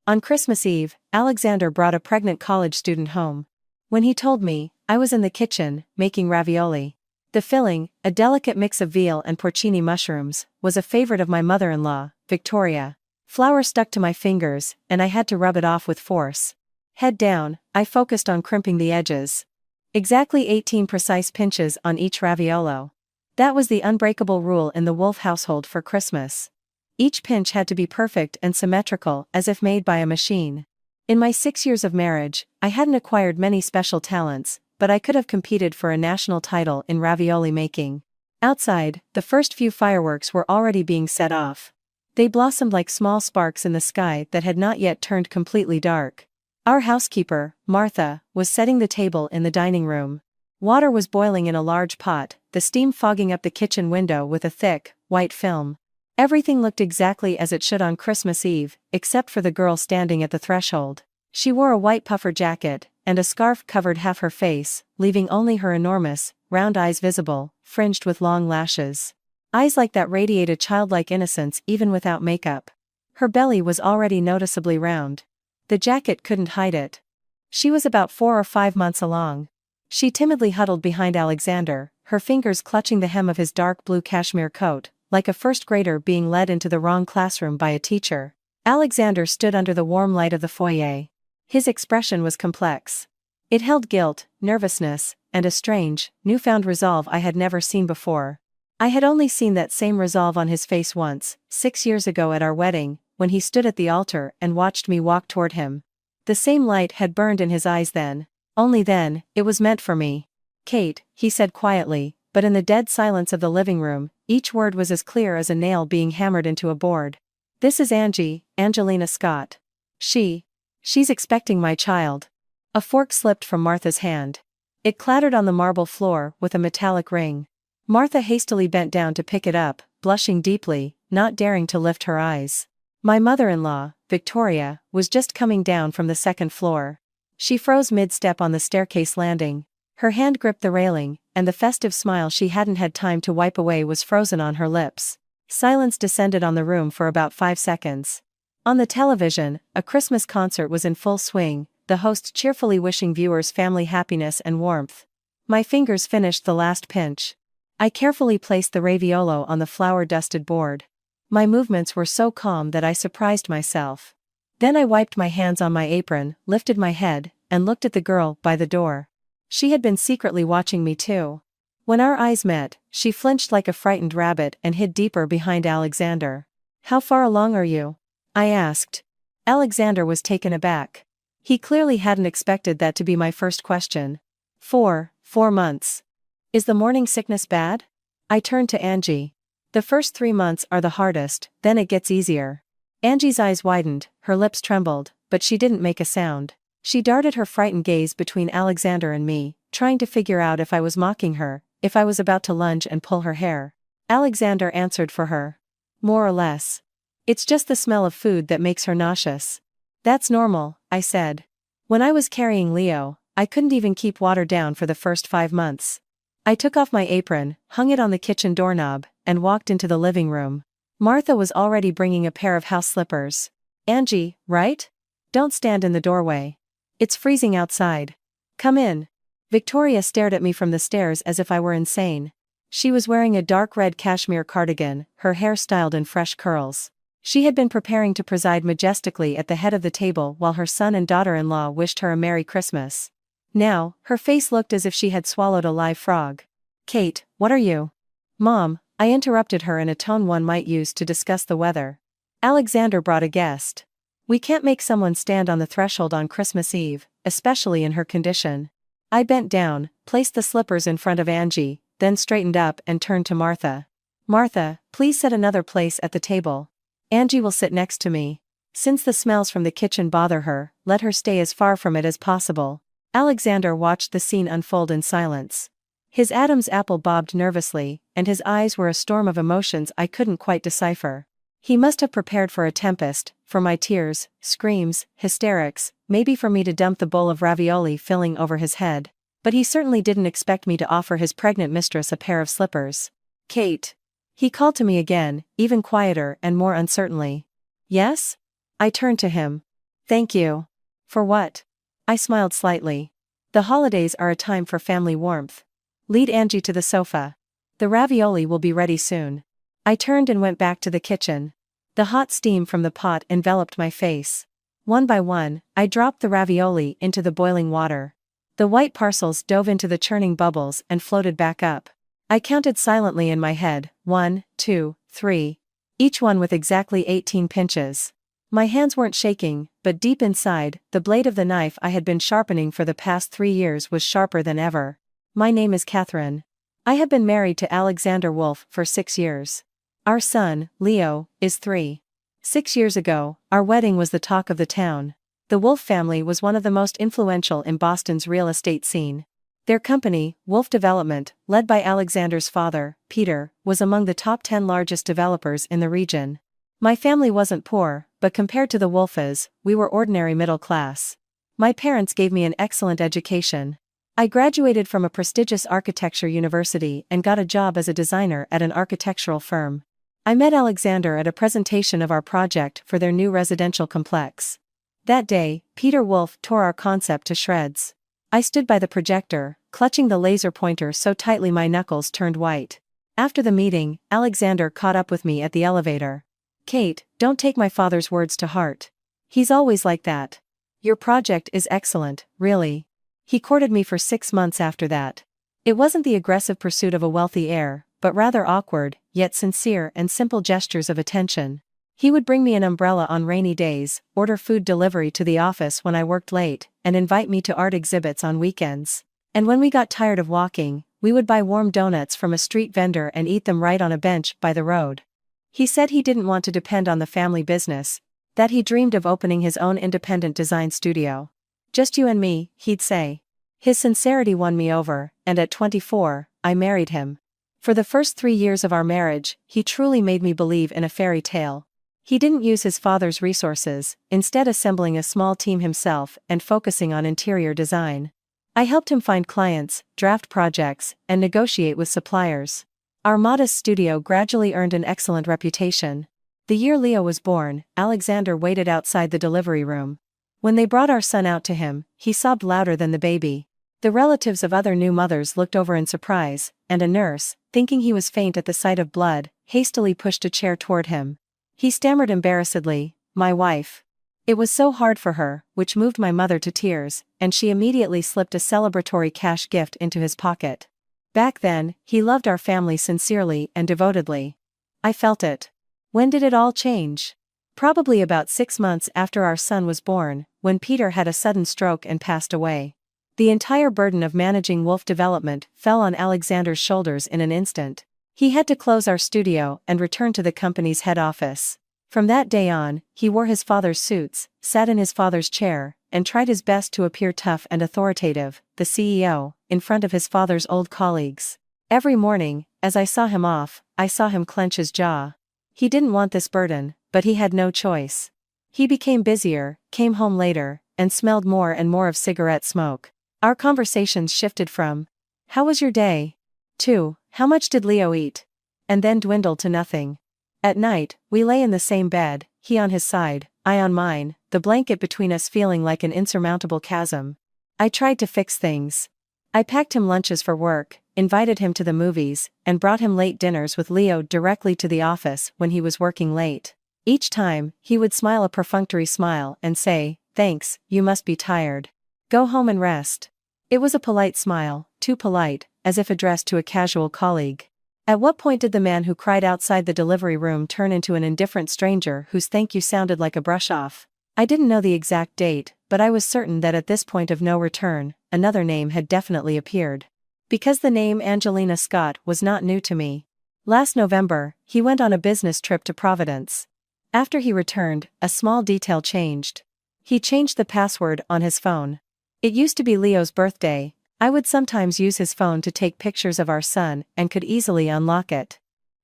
On Christmas Eve, Alexander brought a pregnant college student home. When he told me, I was in the kitchen, making ravioli. The filling, a delicate mix of veal and porcini mushrooms, was a favorite of my mother-in-law, Victoria. Flour stuck to my fingers, and I had to rub it off with force. Head down, I focused on crimping the edges. Exactly 18 precise pinches on each raviolo. That was the unbreakable rule in the Wolf household for Christmas. Each pinch had to be perfect and symmetrical, as if made by a machine. In my 6 years of marriage, I hadn't acquired many special talents, but I could have competed for a national title in ravioli making. Outside, the first few fireworks were already being set off. They blossomed like small sparks in the sky that had not yet turned completely dark. Our housekeeper, Martha, was setting the table in the dining room. Water was boiling in a large pot, the steam fogging up the kitchen window with a thick, white film. Everything looked exactly as it should on Christmas Eve, except for the girl standing at the threshold. She wore a white puffer jacket, and a scarf covered half her face, leaving only her enormous, round eyes visible, fringed with long lashes. Eyes like that radiate a childlike innocence even without makeup. Her belly was already noticeably round. The jacket couldn't hide it. She was about 4 or 5 months along. She timidly huddled behind Alexander, her fingers clutching the hem of his dark blue cashmere coat, like a first grader being led into the wrong classroom by a teacher. Alexander stood under the warm light of the foyer. His expression was complex. It held guilt, nervousness, and a strange, newfound resolve I had never seen before. I had only seen that same resolve on his face once, 6 years ago at our wedding, when he stood at the altar and watched me walk toward him. The same light had burned in his eyes then. Only then, it was meant for me. "Kate," he said quietly, but in the dead silence of the living room, each word was as clear as a nail being hammered into a board. "This is Angie, Angelina Scott. She's expecting my child." A fork slipped from Martha's hand. It clattered on the marble floor with a metallic ring. Martha hastily bent down to pick it up, blushing deeply, not daring to lift her eyes. My mother-in-law, Victoria, was just coming down from the second floor. She froze mid-step on the staircase landing. Her hand gripped the railing, and the festive smile she hadn't had time to wipe away was frozen on her lips. Silence descended on the room for about 5 seconds. On the television, a Christmas concert was in full swing, the host cheerfully wishing viewers family happiness and warmth. My fingers finished the last pinch. I carefully placed the raviolo on the flour-dusted board. My movements were so calm that I surprised myself. Then I wiped my hands on my apron, lifted my head, and looked at the girl by the door. She had been secretly watching me too. When our eyes met, she flinched like a frightened rabbit and hid deeper behind Alexander. "How far along are you?" I asked. Alexander was taken aback. He clearly hadn't expected that to be my first question. 4 months. "Is the morning sickness bad?" I turned to Angie. "The first 3 months are the hardest, then it gets easier." Angie's eyes widened, her lips trembled, but she didn't make a sound. She darted her frightened gaze between Alexander and me, trying to figure out if I was mocking her, if I was about to lunge and pull her hair. Alexander answered for her. "More or less. It's just the smell of food that makes her nauseous." "That's normal," I said. "When I was carrying Leo, I couldn't even keep water down for the first 5 months." I took off my apron, hung it on the kitchen doorknob, and walked into the living room. Martha was already bringing a pair of house slippers. "Angie, right? Don't stand in the doorway. It's freezing outside. Come in." Victoria stared at me from the stairs as if I were insane. She was wearing a dark red cashmere cardigan, her hair styled in fresh curls. She had been preparing to preside majestically at the head of the table while her son and daughter-in-law wished her a Merry Christmas. Now, her face looked as if she had swallowed a live frog. "Kate, what are you?" "Mom," I interrupted her in a tone one might use to discuss the weather. "Alexander brought a guest. We can't make someone stand on the threshold on Christmas Eve, especially in her condition." I bent down, placed the slippers in front of Angie, then straightened up and turned to Martha. "Martha, please set another place at the table. Angie will sit next to me. Since the smells from the kitchen bother her, let her stay as far from it as possible." Alexander watched the scene unfold in silence. His Adam's apple bobbed nervously, and his eyes were a storm of emotions I couldn't quite decipher. He must have prepared for a tempest, for my tears, screams, hysterics, maybe for me to dump the bowl of ravioli filling over his head. But he certainly didn't expect me to offer his pregnant mistress a pair of slippers. "Kate." He called to me again, even quieter and more uncertainly. "Yes?" I turned to him. Thank you. For what? I smiled slightly. The holidays are a time for family warmth. Lead Angie to the sofa. The ravioli will be ready soon. I turned and went back to the kitchen. The hot steam from the pot enveloped my face. One by one, I dropped the ravioli into the boiling water. The white parcels dove into the churning bubbles and floated back up. I counted silently in my head, 1, 2, 3. Each one with exactly 18 pinches. My hands weren't shaking, but deep inside, the blade of the knife I had been sharpening for the past 3 years was sharper than ever. My name is Catherine. I have been married to Alexander Wolf for 6 years. Our son, Leo, is 3. 6 years ago, our wedding was the talk of the town. The Wolf family was one of the most influential in Boston's real estate scene. Their company, Wolf Development, led by Alexander's father, Peter, was among the top 10 largest developers in the region. My family wasn't poor, but compared to the Wolfes, we were ordinary middle class. My parents gave me an excellent education. I graduated from a prestigious architecture university and got a job as a designer at an architectural firm. I met Alexander at a presentation of our project for their new residential complex. That day, Peter Wolf tore our concept to shreds. I stood by the projector, clutching the laser pointer so tightly my knuckles turned white. After the meeting, Alexander caught up with me at the elevator. "Kate, don't take my father's words to heart. He's always like that. Your project is excellent, really." He courted me for 6 months after that. It wasn't the aggressive pursuit of a wealthy heir, but rather awkward, yet sincere and simple gestures of attention. He would bring me an umbrella on rainy days, order food delivery to the office when I worked late, and invite me to art exhibits on weekends. And when we got tired of walking, we would buy warm donuts from a street vendor and eat them right on a bench by the road. He said he didn't want to depend on the family business, that he dreamed of opening his own independent design studio. "Just you and me," he'd say. His sincerity won me over, and at 24, I married him. For the first 3 years of our marriage, he truly made me believe in a fairy tale. He didn't use his father's resources, instead assembling a small team himself and focusing on interior design. I helped him find clients, draft projects, and negotiate with suppliers. Our modest studio gradually earned an excellent reputation. The year Leo was born, Alexander waited outside the delivery room. When they brought our son out to him, he sobbed louder than the baby. The relatives of other new mothers looked over in surprise, and a nurse, thinking he was faint at the sight of blood, hastily pushed a chair toward him. He stammered embarrassedly, "My wife." It was so hard for her, which moved my mother to tears, and she immediately slipped a celebratory cash gift into his pocket. Back then, he loved our family sincerely and devotedly. I felt it. When did it all change? Probably about 6 months after our son was born, when Peter had a sudden stroke and passed away. The entire burden of managing Wolf Development fell on Alexander's shoulders in an instant. He had to close our studio and return to the company's head office. From that day on, he wore his father's suits, sat in his father's chair, and tried his best to appear tough and authoritative, the CEO, in front of his father's old colleagues. Every morning, as I saw him off, I saw him clench his jaw. He didn't want this burden, but he had no choice. He became busier, came home later, and smelled more and more of cigarette smoke. Our conversations shifted from, "How was your day?" to, "How much did Leo eat?" and then dwindled to nothing. At night, we lay in the same bed, he on his side, I on mine, the blanket between us feeling like an insurmountable chasm. I tried to fix things. I packed him lunches for work, invited him to the movies, and brought him late dinners with Leo directly to the office when he was working late. Each time, he would smile a perfunctory smile and say, "Thanks, you must be tired. Go home and rest." It was a polite smile, too polite, as if addressed to a casual colleague. At what point did the man who cried outside the delivery room turn into an indifferent stranger whose thank you sounded like a brush-off? I didn't know the exact date, but I was certain that at this point of no return, another name had definitely appeared. Because the name Angelina Scott was not new to me. Last November, he went on a business trip to Providence. After he returned, a small detail changed. He changed the password on his phone. It used to be Leo's birthday. I would sometimes use his phone to take pictures of our son and could easily unlock it.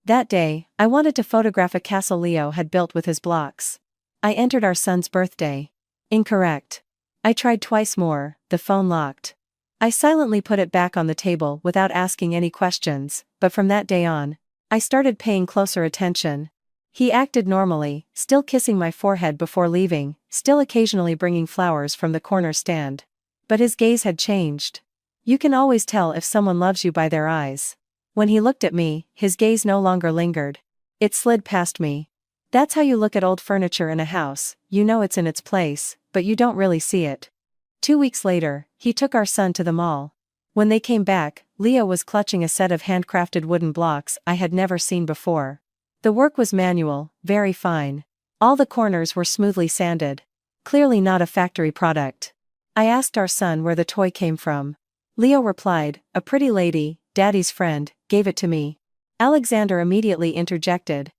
That day, I wanted to photograph a castle Leo had built with his blocks. I entered our son's birthday. Incorrect. I tried twice more, the phone locked. I silently put it back on the table without asking any questions, but from that day on, I started paying closer attention. He acted normally, still kissing my forehead before leaving, still occasionally bringing flowers from the corner stand. But his gaze had changed. You can always tell if someone loves you by their eyes. When he looked at me, his gaze no longer lingered. It slid past me. That's how you look at old furniture in a house, you know it's in its place, but you don't really see it. 2 weeks later, he took our son to the mall. When they came back, Leo was clutching a set of handcrafted wooden blocks I had never seen before. The work was manual, very fine. All the corners were smoothly sanded. Clearly not a factory product. I asked our son where the toy came from. Leo replied, "A pretty lady, Daddy's friend, gave it to me." Alexander immediately interjected.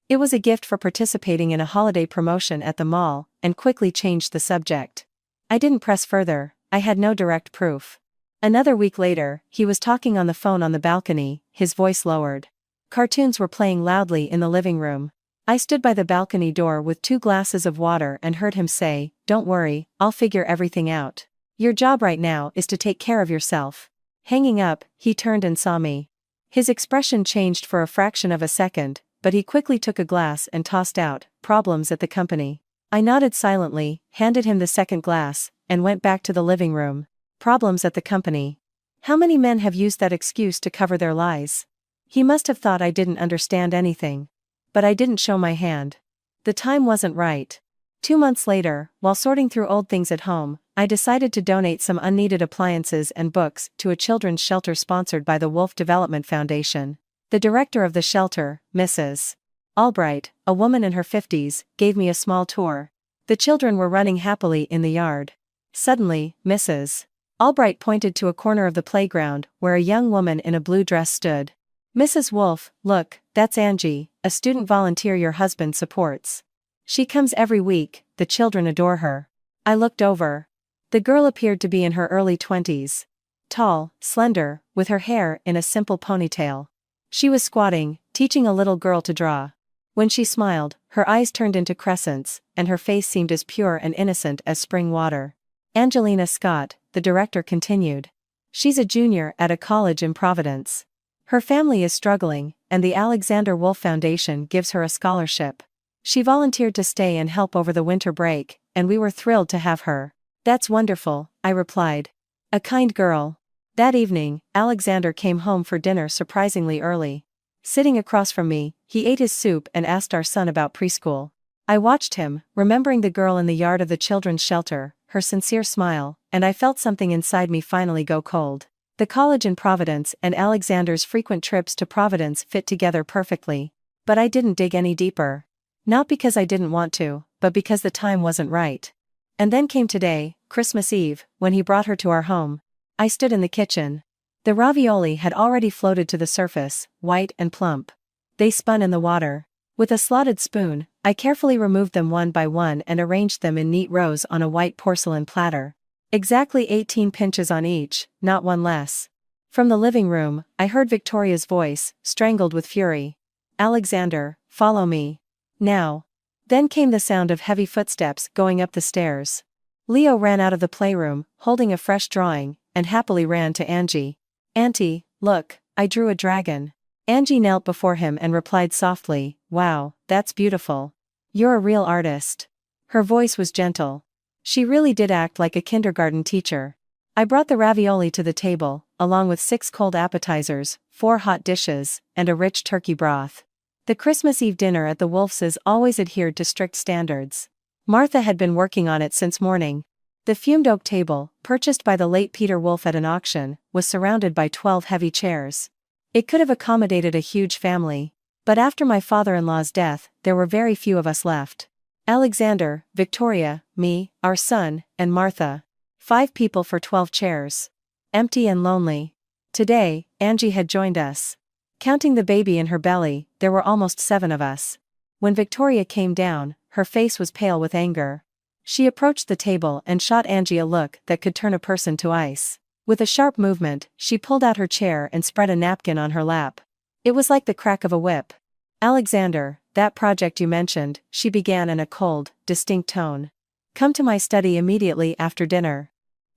It was a gift for participating in a holiday promotion at the mall, and quickly changed the subject. I didn't press further, I had no direct proof. Another week later, he was talking on the phone on the balcony, his voice lowered. Cartoons were playing loudly in the living room. I stood by the balcony door with 2 glasses of water and heard him say, "Don't worry, I'll figure everything out. Your job right now is to take care of yourself." Hanging up, he turned and saw me. His expression changed for a fraction of a second, but he quickly took a glass and tossed out, "Problems at the company." I nodded silently, handed him the second glass, and went back to the living room. Problems at the company. How many men have used that excuse to cover their lies? He must have thought I didn't understand anything. But I didn't show my hand. The time wasn't right. 2 months later, while sorting through old things at home, I decided to donate some unneeded appliances and books to a children's shelter sponsored by the Wolf Development Foundation. The director of the shelter, Mrs. Albright, a woman in her 50s, gave me a small tour. The children were running happily in the yard. Suddenly, Mrs. Albright pointed to a corner of the playground where a young woman in a blue dress stood. "Mrs. Wolf, look, that's Angie, a student volunteer your husband supports. She comes every week, the children adore her." I looked over. The girl appeared to be in her early 20s. Tall, slender, with her hair in a simple ponytail. She was squatting, teaching a little girl to draw. When she smiled, her eyes turned into crescents, and her face seemed as pure and innocent as spring water. "Angelina Scott," the director continued. "She's a junior at a college in Providence. Her family is struggling, and the Alexander Wolf Foundation gives her a scholarship. She volunteered to stay and help over the winter break, and we were thrilled to have her." "That's wonderful," I replied. "A kind girl." That evening, Alexander came home for dinner surprisingly early. Sitting across from me, he ate his soup and asked our son about preschool. I watched him, remembering the girl in the yard of the children's shelter, her sincere smile, and I felt something inside me finally go cold. The college in Providence and Alexander's frequent trips to Providence fit together perfectly. But I didn't dig any deeper. Not because I didn't want to, but because the time wasn't right. And then came today, Christmas Eve, when he brought her to our home. I stood in the kitchen. The ravioli had already floated to the surface, white and plump. They spun in the water. With a slotted spoon, I carefully removed them one by one and arranged them in neat rows on a white porcelain platter. Exactly 18 pinches on each, not one less. From the living room, I heard Victoria's voice, strangled with fury. "Alexander, follow me. Now." Then came the sound of heavy footsteps going up the stairs. Leo ran out of the playroom, holding a fresh drawing, and happily ran to Angie. "Auntie, look, I drew a dragon." Angie knelt before him and replied softly, "Wow, that's beautiful. You're a real artist." Her voice was gentle. She really did act like a kindergarten teacher. I brought the ravioli to the table, along with 6 cold appetizers, 4 hot dishes, and a rich turkey broth. The Christmas Eve dinner at the Wolfses always adhered to strict standards. Martha had been working on it since morning. The fumed oak table, purchased by the late Peter Wolf at an auction, was surrounded by 12 heavy chairs. It could have accommodated a huge family. But after my father-in-law's death, there were very few of us left. Alexander, Victoria, me, our son, and Martha. 5 people for 12 chairs. Empty and lonely. Today, Angie had joined us. Counting the baby in her belly, there were almost 7 of us. When Victoria came down, her face was pale with anger. She approached the table and shot Angie a look that could turn a person to ice. With a sharp movement, she pulled out her chair and spread a napkin on her lap. It was like the crack of a whip. "Alexander, that project you mentioned," she began in a cold, distinct tone. "Come to my study immediately after dinner."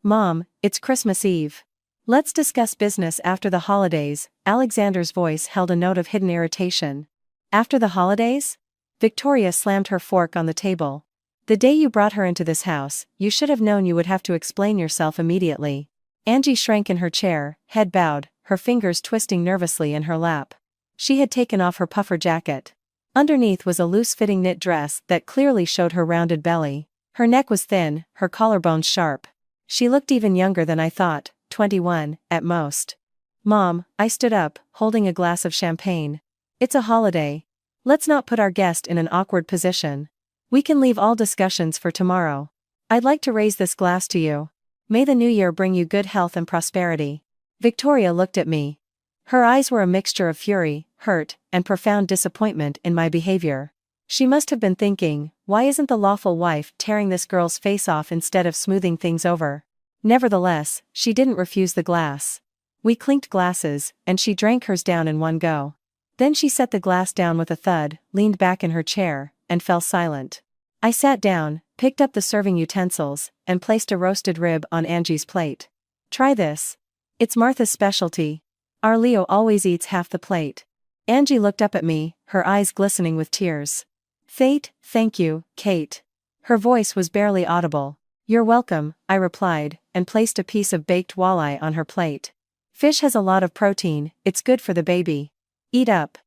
"Mom, it's Christmas Eve. Let's discuss business after the holidays." Alexander's voice held a note of hidden irritation. "After the holidays?" Victoria slammed her fork on the table. The day you brought her into this house, you should have known you would have to explain yourself immediately. Angie shrank in her chair, head bowed, her fingers twisting nervously in her lap. She had taken off her puffer jacket. Underneath was a loose-fitting knit dress that clearly showed her rounded belly. Her neck was thin, her collarbones sharp. She looked even younger than I thought, 21, at most. Mom, I stood up, holding a glass of champagne. It's a holiday. Let's not put our guest in an awkward position. We can leave all discussions for tomorrow. I'd like to raise this glass to you. May the new year bring you good health and prosperity. Victoria looked at me. Her eyes were a mixture of fury, hurt, and profound disappointment in my behavior. She must have been thinking, why isn't the lawful wife tearing this girl's face off instead of smoothing things over? Nevertheless, she didn't refuse the glass. We clinked glasses, and she drank hers down in one go. Then she set the glass down with a thud, leaned back in her chair, and fell silent. I sat down, picked up the serving utensils, and placed a roasted rib on Angie's plate. Try this. It's Martha's specialty. Our Leo always eats half the plate. Angie looked up at me, her eyes glistening with tears. Thank you, Kate. Her voice was barely audible. You're welcome, I replied, and placed a piece of baked walleye on her plate. Fish has a lot of protein, it's good for the baby. Eat up.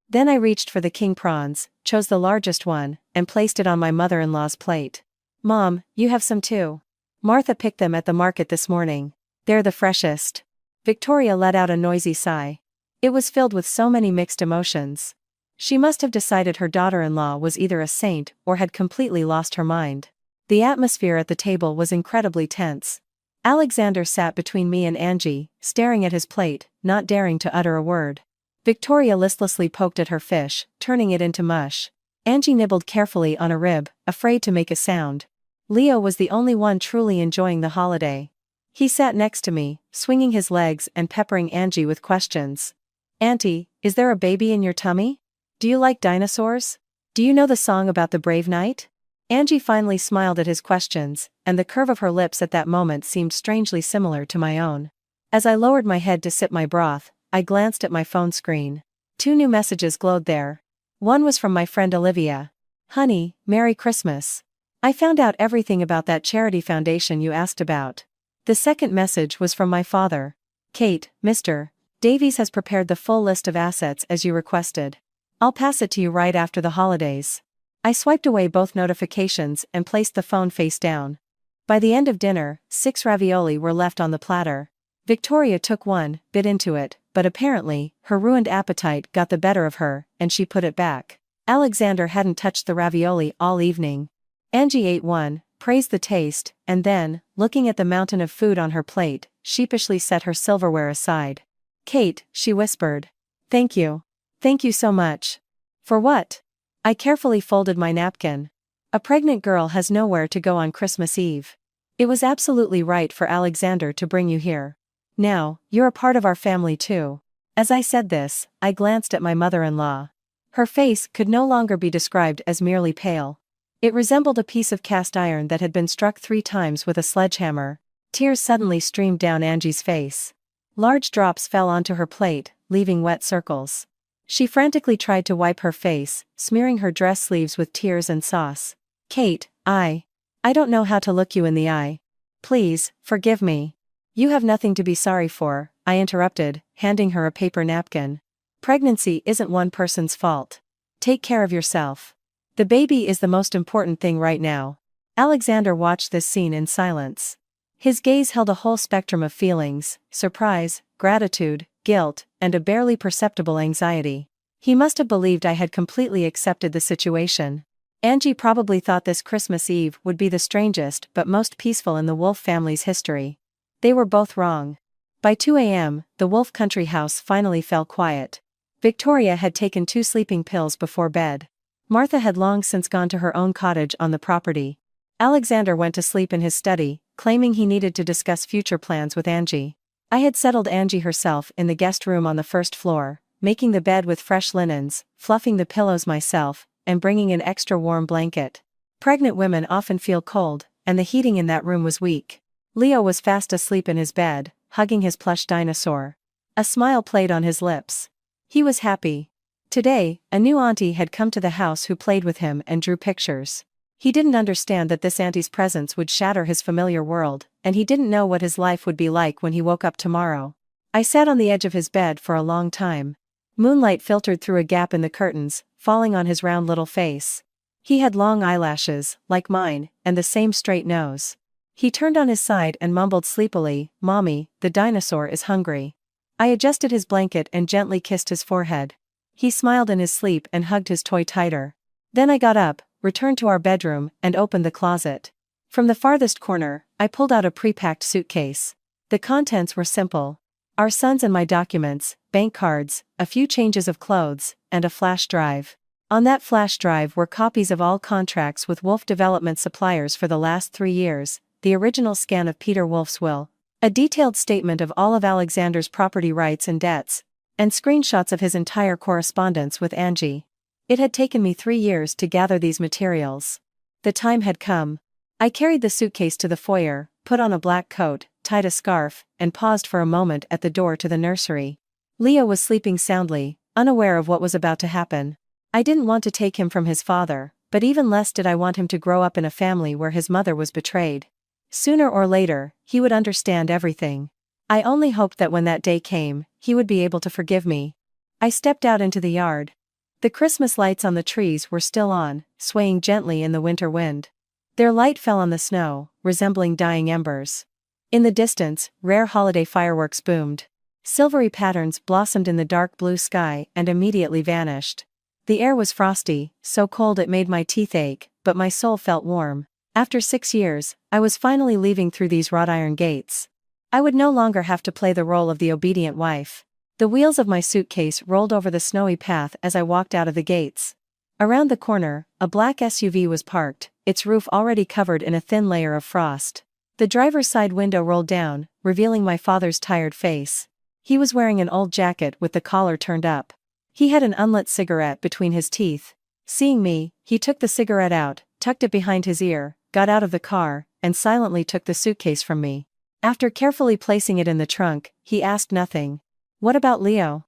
Then I reached for the king prawns, chose the largest one, and placed it on my mother-in-law's plate. Mom, you have some too. Martha picked them at the market this morning. They're the freshest. Victoria let out a noisy sigh. It was filled with so many mixed emotions. She must have decided her daughter-in-law was either a saint or had completely lost her mind. The atmosphere at the table was incredibly tense. Alexander sat between me and Angie, staring at his plate, not daring to utter a word. Victoria listlessly poked at her fish, turning it into mush. Angie nibbled carefully on a rib, afraid to make a sound. Leo was the only one truly enjoying the holiday. He sat next to me, swinging his legs and peppering Angie with questions. Auntie, is there a baby in your tummy? Do you like dinosaurs? Do you know the song about the brave knight? Angie finally smiled at his questions, and the curve of her lips at that moment seemed strangely similar to my own. As I lowered my head to sip my broth, I glanced at my phone screen. 2 new messages glowed there. One was from my friend Olivia. Honey, Merry Christmas. I found out everything about that charity foundation you asked about. The second message was from my father. Kate, Mr. Davies has prepared the full list of assets as you requested. I'll pass it to you right after the holidays. I swiped away both notifications and placed the phone face down. By the end of dinner, 6 ravioli were left on the platter. Victoria took one, bit into it, but apparently, her ruined appetite got the better of her, and she put it back. Alexander hadn't touched the ravioli all evening. Angie ate one, praised the taste, and then, looking at the mountain of food on her plate, sheepishly set her silverware aside. Kate, she whispered. Thank you. Thank you so much. For what? I carefully folded my napkin. A pregnant girl has nowhere to go on Christmas Eve. It was absolutely right for Alexander to bring you here. Now, you're a part of our family too. As I said this, I glanced at my mother-in-law. Her face could no longer be described as merely pale. It resembled a piece of cast iron that had been struck 3 times with a sledgehammer. Tears suddenly streamed down Angie's face. Large drops fell onto her plate, leaving wet circles. She frantically tried to wipe her face, smearing her dress sleeves with tears and sauce. Kate, I don't know how to look you in the eye. Please, forgive me. You have nothing to be sorry for, I interrupted, handing her a paper napkin. Pregnancy isn't one person's fault. Take care of yourself. The baby is the most important thing right now. Alexander watched this scene in silence. His gaze held a whole spectrum of feelings: surprise, gratitude, guilt, and a barely perceptible anxiety. He must have believed I had completely accepted the situation. Angie probably thought this Christmas Eve would be the strangest but most peaceful in the Wolf family's history. They were both wrong. By 2 a.m., the Wolf country house finally fell quiet. Victoria had taken 2 sleeping pills before bed. Martha had long since gone to her own cottage on the property. Alexander went to sleep in his study, claiming he needed to discuss future plans with Angie. I had settled Angie herself in the guest room on the 1st floor, making the bed with fresh linens, fluffing the pillows myself, and bringing an extra warm blanket. Pregnant women often feel cold, and the heating in that room was weak. Leo was fast asleep in his bed, hugging his plush dinosaur. A smile played on his lips. He was happy. Today, a new auntie had come to the house who played with him and drew pictures. He didn't understand that this auntie's presence would shatter his familiar world, and he didn't know what his life would be like when he woke up tomorrow. I sat on the edge of his bed for a long time. Moonlight filtered through a gap in the curtains, falling on his round little face. He had long eyelashes, like mine, and the same straight nose. He turned on his side and mumbled sleepily, "Mommy, the dinosaur is hungry." I adjusted his blanket and gently kissed his forehead. He smiled in his sleep and hugged his toy tighter. Then I got up, returned to our bedroom, and opened the closet. From the farthest corner, I pulled out a pre-packed suitcase. The contents were simple. Our son's and my documents, bank cards, a few changes of clothes, and a flash drive. On that flash drive were copies of all contracts with Wolf Development suppliers for the last 3 years, the original scan of Peter Wolf's will, a detailed statement of all of Alexander's property rights and debts, and screenshots of his entire correspondence with Angie. It had taken me 3 years to gather these materials. The time had come. I carried the suitcase to the foyer, put on a black coat, tied a scarf, and paused for a moment at the door to the nursery. Leo was sleeping soundly, unaware of what was about to happen. I didn't want to take him from his father, but even less did I want him to grow up in a family where his mother was betrayed. Sooner or later, he would understand everything. I only hoped that when that day came, he would be able to forgive me. I stepped out into the yard. The Christmas lights on the trees were still on, swaying gently in the winter wind. Their light fell on the snow, resembling dying embers. In the distance, rare holiday fireworks boomed. Silvery patterns blossomed in the dark blue sky and immediately vanished. The air was frosty, so cold it made my teeth ache, but my soul felt warm. After 6 years, I was finally leaving through these wrought iron gates. I would no longer have to play the role of the obedient wife. The wheels of my suitcase rolled over the snowy path as I walked out of the gates. Around the corner, a black SUV was parked, its roof already covered in a thin layer of frost. The driver's side window rolled down, revealing my father's tired face. He was wearing an old jacket with the collar turned up. He had an unlit cigarette between his teeth. Seeing me, he took the cigarette out, tucked it behind his ear, got out of the car, and silently took the suitcase from me. After carefully placing it in the trunk, he asked nothing. "What about Leo?"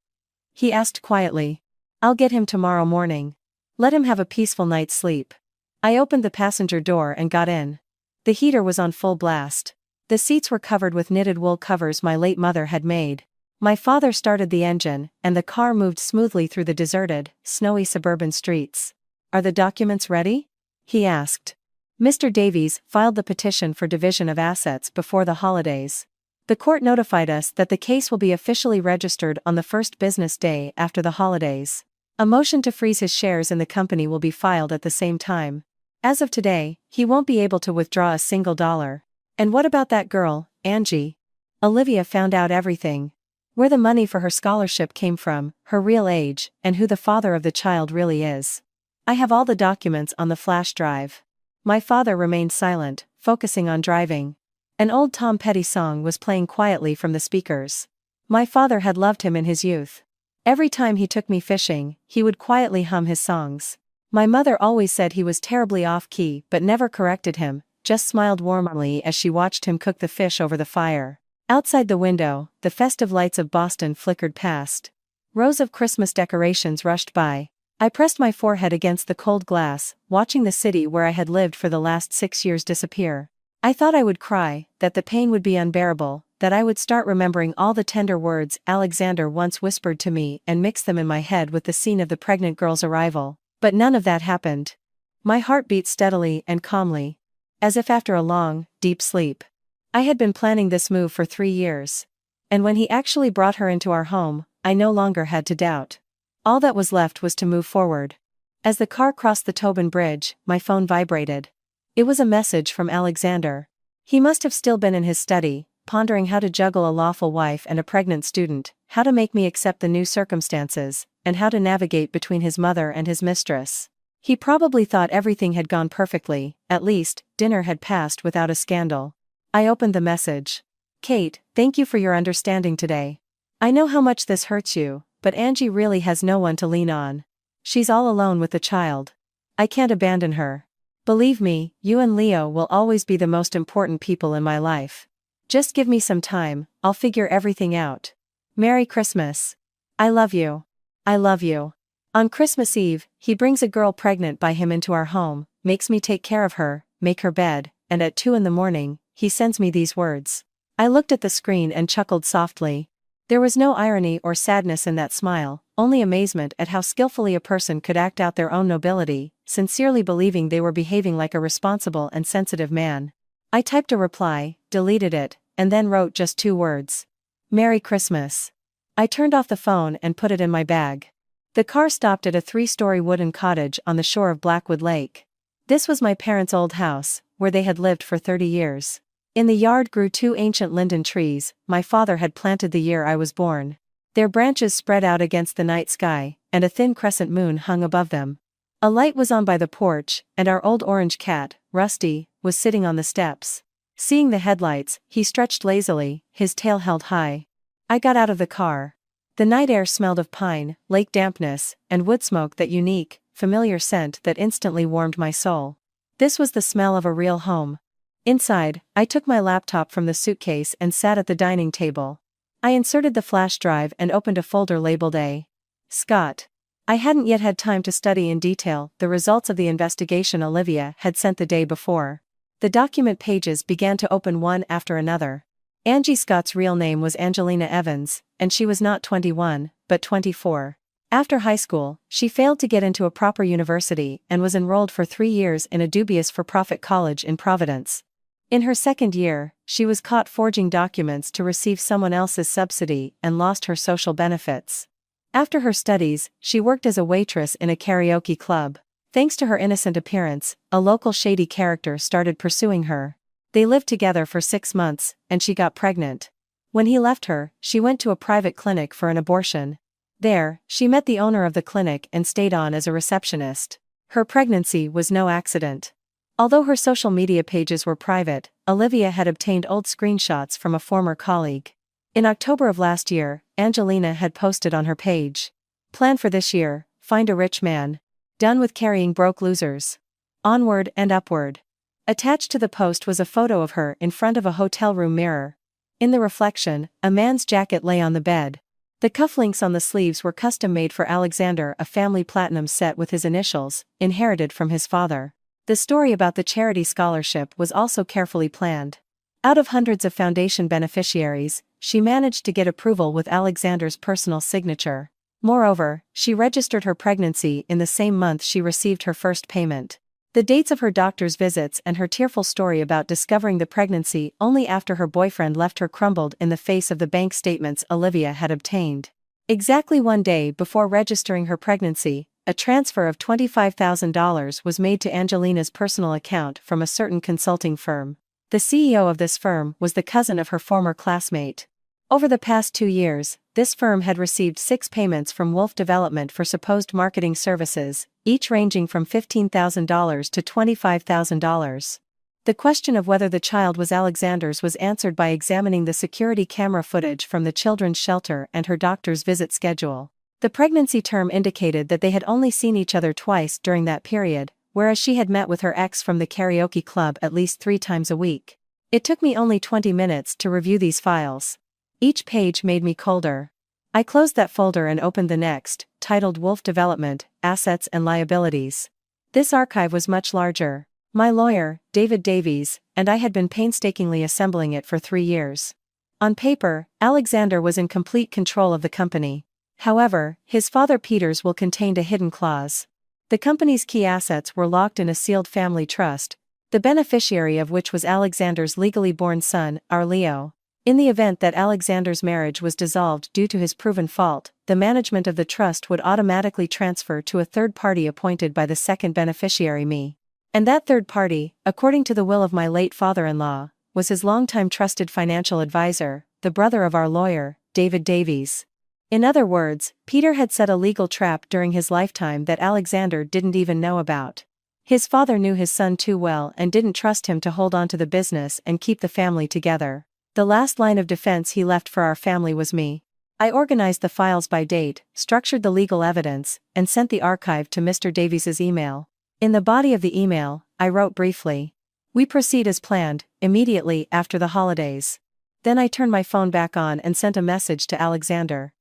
he asked quietly. "I'll get him tomorrow morning. Let him have a peaceful night's sleep." I opened the passenger door and got in. The heater was on full blast. The seats were covered with knitted wool covers my late mother had made. My father started the engine, and the car moved smoothly through the deserted, snowy suburban streets. "Are the documents ready?" he asked. Mr. Davies filed the petition for division of assets before the holidays. The court notified us that the case will be officially registered on the first business day after the holidays. A motion to freeze his shares in the company will be filed at the same time. As of today, he won't be able to withdraw a single dollar. And what about that girl, Angie? Olivia found out everything. Where the money for her scholarship came from, her real age, and who the father of the child really is. I have all the documents on the flash drive. My father remained silent, focusing on driving. An old Tom Petty song was playing quietly from the speakers. My father had loved him in his youth. Every time he took me fishing, he would quietly hum his songs. My mother always said he was terribly off-key but never corrected him, just smiled warmly as she watched him cook the fish over the fire. Outside the window, the festive lights of Boston flickered past. Rows of Christmas decorations rushed by. I pressed my forehead against the cold glass, watching the city where I had lived for the last 6 years disappear. I thought I would cry, that the pain would be unbearable, that I would start remembering all the tender words Alexander once whispered to me and mix them in my head with the scene of the pregnant girl's arrival. But none of that happened. My heart beat steadily and calmly, as if after a long, deep sleep. I had been planning this move for 3 years. And when he actually brought her into our home, I no longer had to doubt. All that was left was to move forward. As the car crossed the Tobin Bridge, my phone vibrated. It was a message from Alexander. He must have still been in his study, pondering how to juggle a lawful wife and a pregnant student, how to make me accept the new circumstances, and how to navigate between his mother and his mistress. He probably thought everything had gone perfectly, at least, dinner had passed without a scandal. I opened the message. "Kate, thank you for your understanding today. I know how much this hurts you, but Angie really has no one to lean on. She's all alone with the child. I can't abandon her. Believe me, you and Leo will always be the most important people in my life. Just give me some time, I'll figure everything out. Merry Christmas. I love you. I love you." On Christmas Eve, he brings a girl pregnant by him into our home, makes me take care of her, make her bed, and at 2 in the morning, he sends me these words. I looked at the screen and chuckled softly. There was no irony or sadness in that smile, only amazement at how skillfully a person could act out their own nobility, sincerely believing they were behaving like a responsible and sensitive man. I typed a reply, deleted it, and then wrote just 2 words. Merry Christmas. I turned off the phone and put it in my bag. The car stopped at a 3-story wooden cottage on the shore of Blackwood Lake. This was my parents' old house, where they had lived for 30 years. In the yard grew 2 ancient linden trees my father had planted the year I was born. Their branches spread out against the night sky, and a thin crescent moon hung above them. A light was on by the porch, and our old orange cat, Rusty, was sitting on the steps. Seeing the headlights, he stretched lazily, his tail held high. I got out of the car. The night air smelled of pine, lake dampness, and wood smoke, that unique, familiar scent that instantly warmed my soul. This was the smell of a real home. Inside, I took my laptop from the suitcase and sat at the dining table. I inserted the flash drive and opened a folder labeled A. Scott. I hadn't yet had time to study in detail the results of the investigation Olivia had sent the day before. The document pages began to open one after another. Angie Scott's real name was Angelina Evans, and she was not 21, but 24. After high school, she failed to get into a proper university and was enrolled for 3 years in a dubious for-profit college in Providence. In her second year, she was caught forging documents to receive someone else's subsidy and lost her social benefits. After her studies, she worked as a waitress in a karaoke club. Thanks to her innocent appearance, a local shady character started pursuing her. They lived together for 6 months, and she got pregnant. When he left her, she went to a private clinic for an abortion. There, she met the owner of the clinic and stayed on as a receptionist. Her pregnancy was no accident. Although her social media pages were private, Olivia had obtained old screenshots from a former colleague. In October of last year, Angelina had posted on her page. Plan for this year: find a rich man. Done with carrying broke losers. Onward and upward. Attached to the post was a photo of her in front of a hotel room mirror. In the reflection, a man's jacket lay on the bed. The cufflinks on the sleeves were custom made for Alexander, a family platinum set with his initials, inherited from his father. The story about the charity scholarship was also carefully planned. Out of hundreds of foundation beneficiaries, she managed to get approval with Alexander's personal signature. Moreover, she registered her pregnancy in the same month she received her first payment. The dates of her doctor's visits and her tearful story about discovering the pregnancy only after her boyfriend left her crumbled in the face of the bank statements Olivia had obtained. Exactly 1 day before registering her pregnancy, a transfer of $25,000 was made to Angelina's personal account from a certain consulting firm. The CEO of this firm was the cousin of her former classmate. Over the past 2 years, this firm had received 6 payments from Wolf Development for supposed marketing services, each ranging from $15,000 to $25,000. The question of whether the child was Alexander's was answered by examining the security camera footage from the children's shelter and her doctor's visit schedule. The pregnancy term indicated that they had only seen each other twice during that period, whereas she had met with her ex from the karaoke club at least 3 times a week. It took me only 20 minutes to review these files. Each page made me colder. I closed that folder and opened the next, titled Wolf Development, Assets and Liabilities. This archive was much larger. My lawyer, David Davies, and I had been painstakingly assembling it for 3 years. On paper, Alexander was in complete control of the company. However, his father Peter's will contained a hidden clause. The company's key assets were locked in a sealed family trust, the beneficiary of which was Alexander's legally born son, Arleo. In the event that Alexander's marriage was dissolved due to his proven fault, the management of the trust would automatically transfer to a third party appointed by the second beneficiary, me. And that third party, according to the will of my late father-in-law, was his longtime trusted financial advisor, the brother of our lawyer, David Davies. In other words, Peter had set a legal trap during his lifetime that Alexander didn't even know about. His father knew his son too well and didn't trust him to hold on to the business and keep the family together. The last line of defense he left for our family was me. I organized the files by date, structured the legal evidence, and sent the archive to Mr. Davies's email. In the body of the email, I wrote briefly, "We proceed as planned, immediately after the holidays." Then I turned my phone back on and sent a message to Alexander.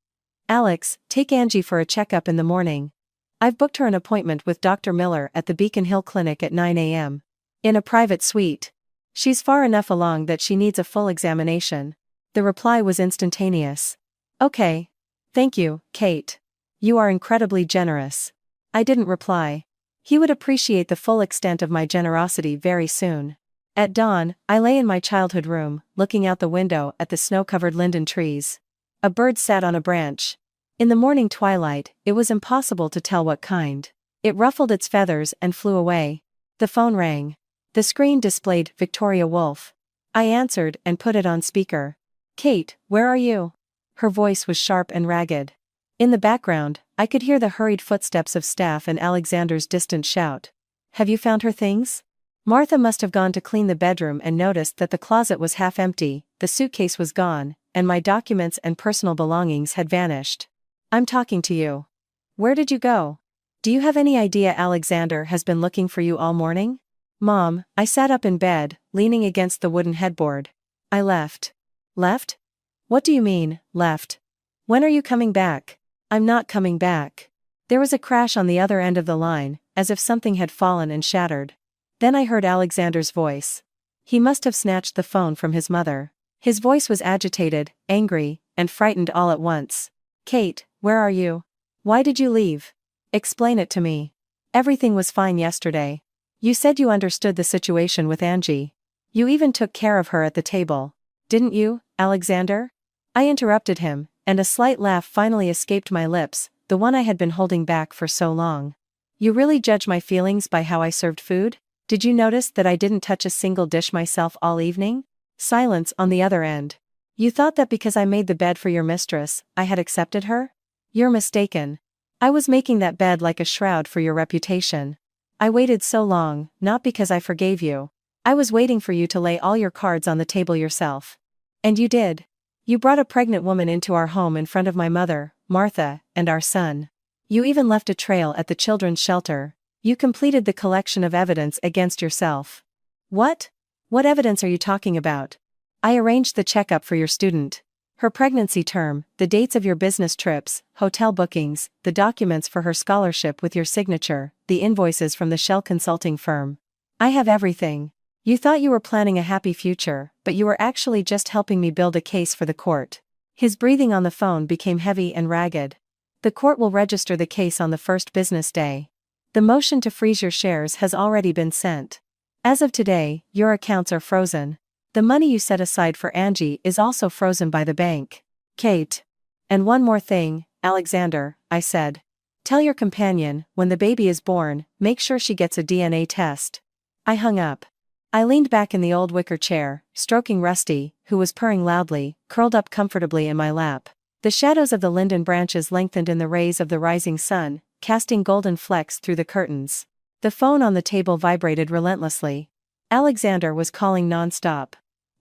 "Alex, take Angie for a checkup in the morning. I've booked her an appointment with Dr. Miller at the Beacon Hill Clinic at 9 a.m. in a private suite. She's far enough along that she needs a full examination. The reply was instantaneous. Okay. Thank you, Kate. You are incredibly generous. I didn't reply. He would appreciate the full extent of my generosity very soon. At dawn, I lay in my childhood room, looking out the window at the snow-covered linden trees. A bird sat on a branch. In the morning twilight, it was impossible to tell what kind. It ruffled its feathers and flew away. The phone rang. The screen displayed Victoria Woolf. I answered and put it on speaker. Kate, where are you? Her voice was sharp and ragged. In the background, I could hear the hurried footsteps of staff and Alexander's distant shout. Have you found her things? Martha must have gone to clean the bedroom and noticed that the closet was half empty, the suitcase was gone, and my documents and personal belongings had vanished. I'm talking to you. Where did you go? Do you have any idea Alexander has been looking for you all morning? Mom, I sat up in bed, leaning against the wooden headboard. I left. Left? What do you mean, left? When are you coming back? I'm not coming back. There was a crash on the other end of the line, as if something had fallen and shattered. Then I heard Alexander's voice. He must have snatched the phone from his mother. His voice was agitated, angry, and frightened all at once. Kate, where are you? Why did you leave? Explain it to me. Everything was fine yesterday. You said you understood the situation with Angie. You even took care of her at the table. Didn't you, Alexander? I interrupted him, and a slight laugh finally escaped my lips, the one I had been holding back for so long. You really judge my feelings by how I served food? Did you notice that I didn't touch a single dish myself all evening? Silence on the other end. You thought that because I made the bed for your mistress, I had accepted her? You're mistaken. I was making that bed like a shroud for your reputation. I waited so long, not because I forgave you. I was waiting for you to lay all your cards on the table yourself. And you did. You brought a pregnant woman into our home in front of my mother, Martha, and our son. You even left a trail at the children's shelter. You completed the collection of evidence against yourself. What? What evidence are you talking about? I arranged the checkup for your student. Her pregnancy term, the dates of your business trips, hotel bookings, the documents for her scholarship with your signature, the invoices from the Shell consulting firm. I have everything. You thought you were planning a happy future, but you were actually just helping me build a case for the court. His breathing on the phone became heavy and ragged. The court will register the case on the first business day. The motion to freeze your shares has already been sent. As of today, your accounts are frozen. The money you set aside for Angie is also frozen by the bank. Kate. And one more thing, Alexander, I said. Tell your companion, when the baby is born, make sure she gets a DNA test. I hung up. I leaned back in the old wicker chair, stroking Rusty, who was purring loudly, curled up comfortably in my lap. The shadows of the linden branches lengthened in the rays of the rising sun, casting golden flecks through the curtains. The phone on the table vibrated relentlessly. Alexander was calling non-stop.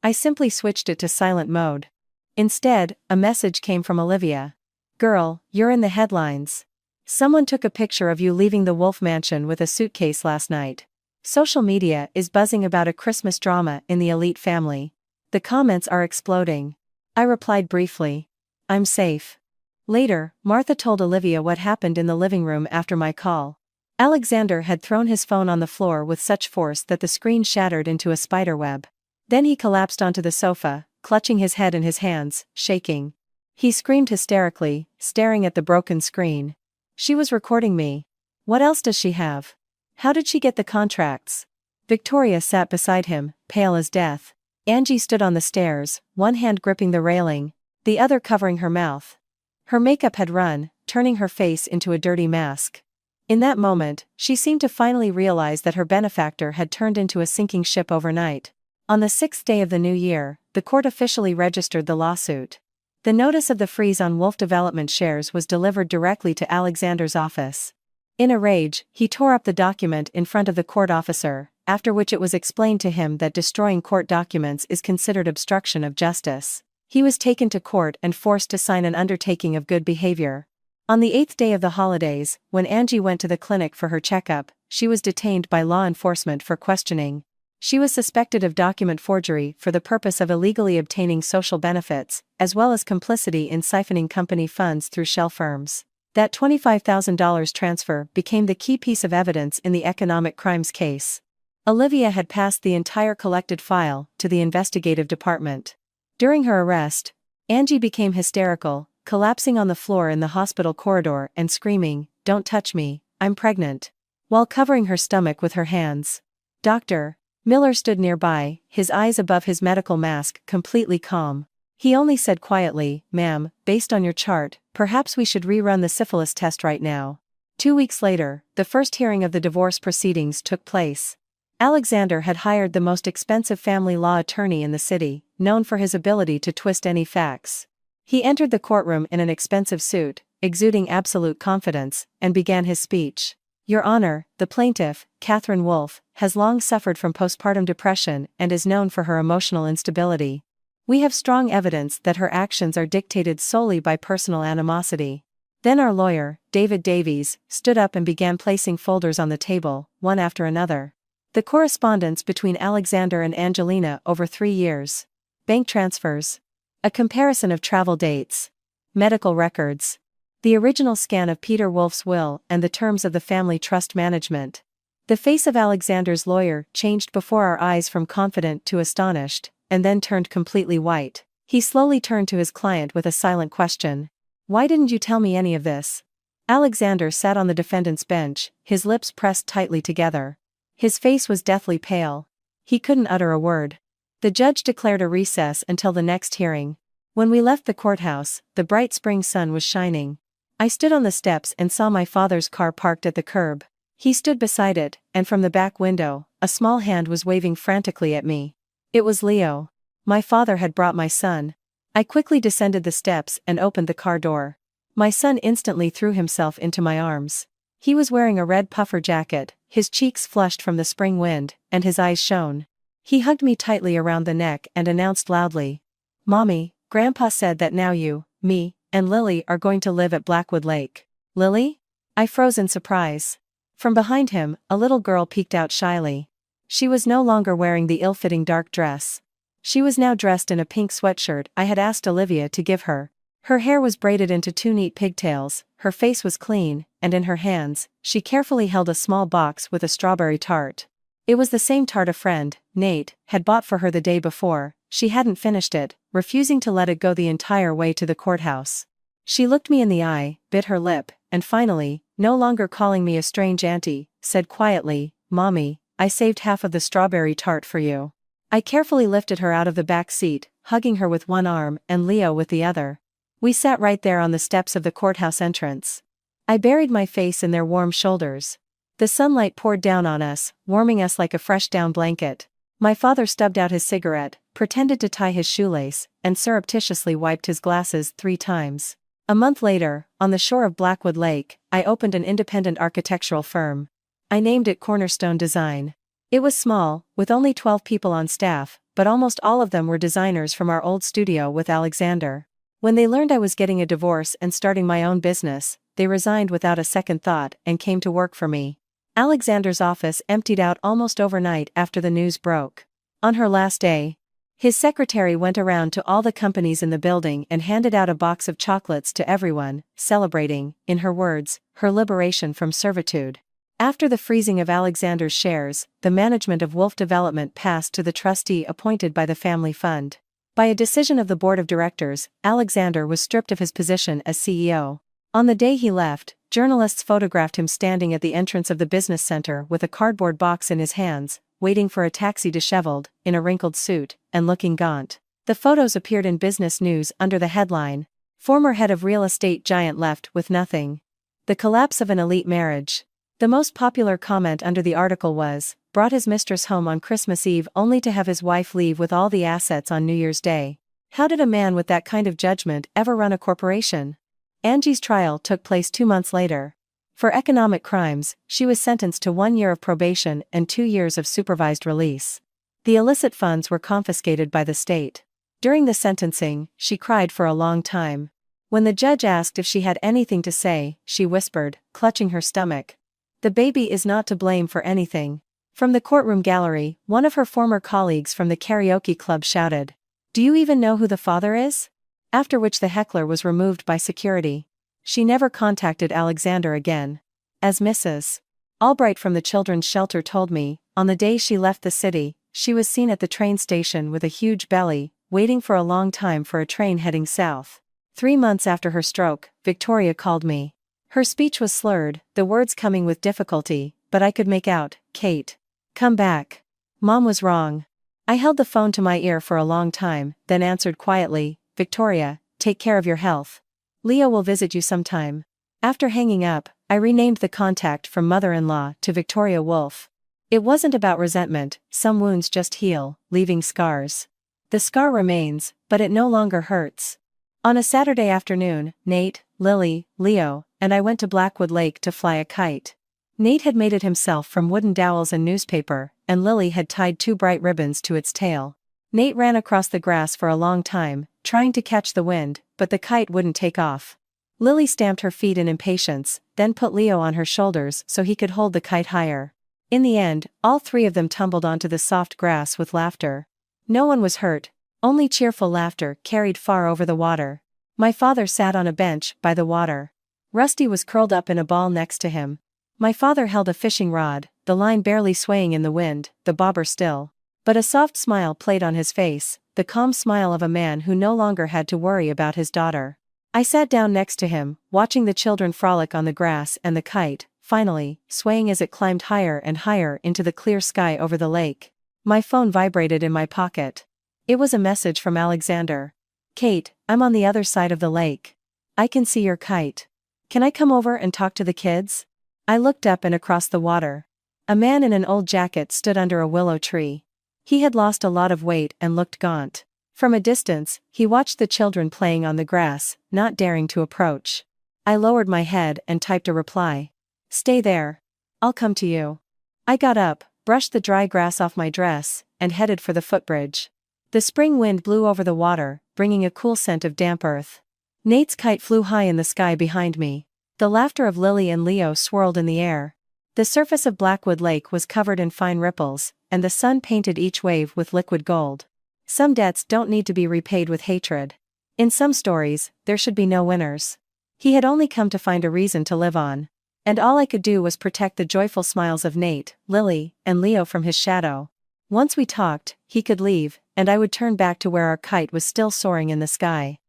I simply switched it to silent mode. Instead, a message came from Olivia. Girl, you're in the headlines. Someone took a picture of you leaving the Wolf Mansion with a suitcase last night. Social media is buzzing about a Christmas drama in the elite family. The comments are exploding. I replied briefly. I'm safe. Later, Martha told Olivia what happened in the living room after my call. Alexander had thrown his phone on the floor with such force that the screen shattered into a spiderweb. Then he collapsed onto the sofa, clutching his head in his hands, shaking. He screamed hysterically, staring at the broken screen. She was recording me. What else does she have? How did she get the contracts? Victoria sat beside him, pale as death. Angie stood on the stairs, one hand gripping the railing, the other covering her mouth. Her makeup had run, turning her face into a dirty mask. In that moment, she seemed to finally realize that her benefactor had turned into a sinking ship overnight. On the 6th day of the new year, the court officially registered the lawsuit. The notice of the freeze on Wolf Development shares was delivered directly to Alexander's office. In a rage, he tore up the document in front of the court officer, after which it was explained to him that destroying court documents is considered obstruction of justice. He was taken to court and forced to sign an undertaking of good behavior. On the 8th day of the holidays, when Angie went to the clinic for her checkup, she was detained by law enforcement for questioning. She was suspected of document forgery for the purpose of illegally obtaining social benefits, as well as complicity in siphoning company funds through shell firms. That $25,000 transfer became the key piece of evidence in the economic crimes case. Olivia had passed the entire collected file to the investigative department. During her arrest, Angie became hysterical, collapsing on the floor in the hospital corridor and screaming, "Don't touch me, I'm pregnant," while covering her stomach with her hands. Dr. Miller stood nearby, his eyes above his medical mask, completely calm. He only said quietly, "Ma'am, based on your chart, perhaps we should rerun the syphilis test right now." 2 weeks later, the first hearing of the divorce proceedings took place. Alexander had hired the most expensive family law attorney in the city, known for his ability to twist any facts. He entered the courtroom in an expensive suit, exuding absolute confidence, and began his speech. "Your Honor, the plaintiff, Catherine Wolfe, has long suffered from postpartum depression and is known for her emotional instability. We have strong evidence that her actions are dictated solely by personal animosity." Then our lawyer, David Davies, stood up and began placing folders on the table, one after another. The correspondence between Alexander and Angelina over 3 years. Bank transfers. A comparison of travel dates. Medical records. The original scan of Peter Wolfe's will and the terms of the family trust management. The face of Alexander's lawyer changed before our eyes from confident to astonished, and then turned completely white. He slowly turned to his client with a silent question. "Why didn't you tell me any of this?" Alexander sat on the defendant's bench, his lips pressed tightly together. His face was deathly pale. He couldn't utter a word. The judge declared a recess until the next hearing. When we left the courthouse, the bright spring sun was shining. I stood on the steps and saw my father's car parked at the curb. He stood beside it, and from the back window, a small hand was waving frantically at me. It was Leo. My father had brought my son. I quickly descended the steps and opened the car door. My son instantly threw himself into my arms. He was wearing a red puffer jacket, his cheeks flushed from the spring wind, and his eyes shone. He hugged me tightly around the neck and announced loudly, "Mommy, Grandpa said that now you, me, and Lily are going to live at Blackwood Lake." "Lily?" I froze in surprise. From behind him, a little girl peeked out shyly. She was no longer wearing the ill-fitting dark dress. She was now dressed in a pink sweatshirt I had asked Olivia to give her. Her hair was braided into 2 neat pigtails, her face was clean, and in her hands, she carefully held a small box with a strawberry tart. It was the same tart a friend, Nate, had bought for her the day before. She hadn't finished it, refusing to let it go the entire way to the courthouse. She looked me in the eye, bit her lip, and finally, no longer calling me a strange auntie, said quietly, "Mommy, I saved half of the strawberry tart for you." I carefully lifted her out of the back seat, hugging her with one arm and Leo with the other. We sat right there on the steps of the courthouse entrance. I buried my face in their warm shoulders. The sunlight poured down on us, warming us like a fresh down blanket. My father stubbed out his cigarette, pretended to tie his shoelace, and surreptitiously wiped his glasses 3 times. A month later, on the shore of Blackwood Lake, I opened an independent architectural firm. I named it Cornerstone Design. It was small, with only 12 people on staff, but almost all of them were designers from our old studio with Alexander. When they learned I was getting a divorce and starting my own business, they resigned without a second thought and came to work for me. Alexander's office emptied out almost overnight after the news broke. On her last day, his secretary went around to all the companies in the building and handed out a box of chocolates to everyone, celebrating, in her words, her liberation from servitude. After the freezing of Alexander's shares, the management of Wolfe Development passed to the trustee appointed by the family fund. By a decision of the board of directors, Alexander was stripped of his position as CEO. On the day he left, journalists photographed him standing at the entrance of the business center with a cardboard box in his hands, waiting for a taxi, disheveled, in a wrinkled suit, and looking gaunt. The photos appeared in business news under the headline, "Former head of real estate giant left with nothing. The collapse of an elite marriage." The most popular comment under the article was, "Brought his mistress home on Christmas Eve only to have his wife leave with all the assets on New Year's Day. How did a man with that kind of judgment ever run a corporation?" Angie's trial took place 2 months later. For economic crimes, she was sentenced to 1 year of probation and 2 years of supervised release. The illicit funds were confiscated by the state. During the sentencing, she cried for a long time. When the judge asked if she had anything to say, she whispered, clutching her stomach, "The baby is not to blame for anything." From the courtroom gallery, one of her former colleagues from the karaoke club shouted, "Do you even know who the father is?" After which the heckler was removed by security. She never contacted Alexander again. As Mrs. Albright from the children's shelter told me, on the day she left the city, she was seen at the train station with a huge belly, waiting for a long time for a train heading south. 3 months after her stroke, Victoria called me. Her speech was slurred, the words coming with difficulty, but I could make out, "Kate. Come back. Mom was wrong." I held the phone to my ear for a long time, then answered quietly, "Victoria, take care of your health. Leo will visit you sometime." After hanging up, I renamed the contact from mother-in-law to Victoria Wolf. It wasn't about resentment, some wounds just heal, leaving scars. The scar remains, but it no longer hurts. On a Saturday afternoon, Nate, Lily, Leo, and I went to Blackwood Lake to fly a kite. Nate had made it himself from wooden dowels and newspaper, and Lily had tied 2 bright ribbons to its tail. Nate ran across the grass for a long time, trying to catch the wind, but the kite wouldn't take off. Lily stamped her feet in impatience, then put Leo on her shoulders so he could hold the kite higher. In the end, all 3 of them tumbled onto the soft grass with laughter. No one was hurt, only cheerful laughter carried far over the water. My father sat on a bench by the water. Rusty was curled up in a ball next to him. My father held a fishing rod, the line barely swaying in the wind, the bobber still. But a soft smile played on his face, the calm smile of a man who no longer had to worry about his daughter. I sat down next to him, watching the children frolic on the grass and the kite, finally, swaying as it climbed higher and higher into the clear sky over the lake. My phone vibrated in my pocket. It was a message from Alexander. "Kate, I'm on the other side of the lake. I can see your kite. Can I come over and talk to the kids?" I looked up and across the water. A man in an old jacket stood under a willow tree. He had lost a lot of weight and looked gaunt. From a distance, he watched the children playing on the grass, not daring to approach. I lowered my head and typed a reply. "Stay there. I'll come to you." I got up, brushed the dry grass off my dress, and headed for the footbridge. The spring wind blew over the water, bringing a cool scent of damp earth. Nate's kite flew high in the sky behind me. The laughter of Lily and Leo swirled in the air. The surface of Blackwood Lake was covered in fine ripples, and the sun painted each wave with liquid gold. Some debts don't need to be repaid with hatred. In some stories, there should be no winners. He had only come to find a reason to live on. And all I could do was protect the joyful smiles of Nate, Lily, and Leo from his shadow. Once we talked, he could leave, and I would turn back to where our kite was still soaring in the sky.